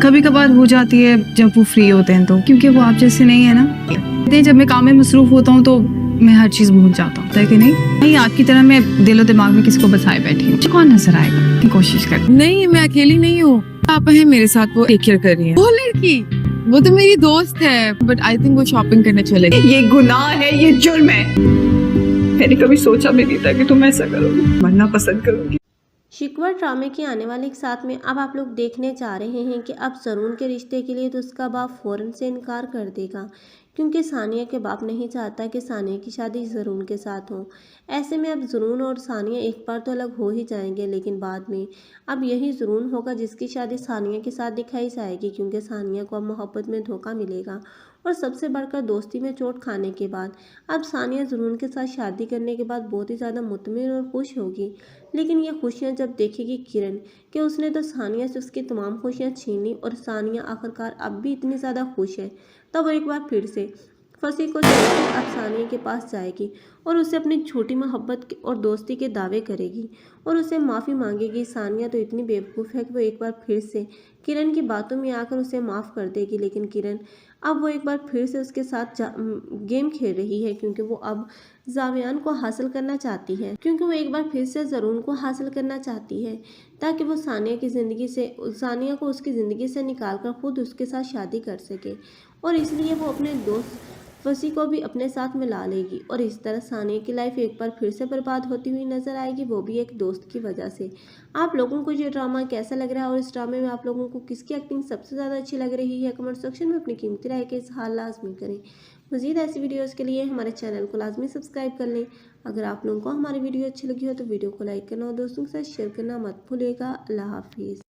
कभी कभार हो जाती है जब वो फ्री होते हैं तो, क्योंकि वो आप जैसे नहीं है ना। जब मैं काम में मसरूफ होता हूँ तो मैं हर चीज भूल जाता हूँ, है कि नहीं आपकी तरह मैं दिलो दिमाग में किसी को बसाए बैठी हूँ। कौन नजर आएगा, कोशिश कर। नहीं, मैं अकेली नहीं हूँ, पापा है मेरे साथ, वो टेक केयर कर रही है। वो लड़की, वो तो मेरी दोस्त है, बट आई थिंक वो शॉपिंग करने चलेगी। ये गुनाह है, ये जुर्म है। मैंने कभी सोचा भी नहीं था कि तुम ऐसा करोगी, मरना पसंद करोगी। शिकवा ड्रामे के आने वाले एक साथ में अब आप लोग देखने जा रहे हैं कि अब ज़रून के रिश्ते के लिए तो उसका बाप फ़ौरन से इनकार कर देगा, क्योंकि सानिया के बाप नहीं चाहता कि सानिया की शादी ज़रून के साथ हो। ऐसे में अब ज़रून और सानिया एक बार तो अलग हो ही जाएंगे, लेकिन बाद में अब यही ज़रून होगा जिसकी शादी सानिया के साथ दिखाई जाएगी, क्योंकि सानिया को अब मोहब्बत में धोखा मिलेगा। और सबसे बढ़कर दोस्ती में चोट खाने के बाद अब सानिया ज़रून के साथ शादी करने के बाद बहुत ही ज़्यादा मुतमिन और खुश होगी। लेकिन ये खुशियाँ जब देखेगी किरण कि उसने तो सानिया से उसकी तमाम खुशियाँ छीन ली और सानिया आखिरकार अब भी इतनी ज़्यादा खुश है, तब वो एक बार फिर से फंसी को छोड़कर अब सानिया के पास जाएगी और उसे अपनी झूठी मोहब्बत और दोस्ती के दावे करेगी और उसे माफ़ी मांगेगी। सानिया तो इतनी बेवकूफ़ है कि वो एक बार फिर से किरण की बातों में आकर उसे माफ़ कर देगी, लेकिन किरण अब वो एक बार फिर से उसके साथ गेम खेल रही है, क्योंकि वो अब जावियान को हासिल करना चाहती है, क्योंकि वो एक बार फिर से ज़रून को हासिल करना चाहती है, ताकि वो सानिया की ज़िंदगी से, सानिया को उसकी ज़िंदगी से निकाल कर खुद उसके साथ शादी कर सके। और इसलिए वो अपने दोस्त फसी को भी अपने साथ मिला लेगी और इस तरह सानिया की लाइफ एक बार फिर से बर्बाद होती हुई नजर आएगी, वो भी एक दोस्त की वजह से। आप लोगों को ये ड्रामा कैसा लग रहा है और इस ड्रामे में आप लोगों को किसकी एक्टिंग सबसे ज़्यादा अच्छी लग रही है, कमेंट सेक्शन में अपनी कीमती राय के इजहार लाजमी करें। मज़ीद ऐसी वीडियोज़ के लिए हमारे चैनल को लाजमी सब्सक्राइब कर लें। अगर आप लोगों को हमारी वीडियो अच्छी लगी हो तो वीडियो को लाइक करना और दोस्तों के साथ शेयर करना मत भूलिएगा। अल्लाह हाफिज़।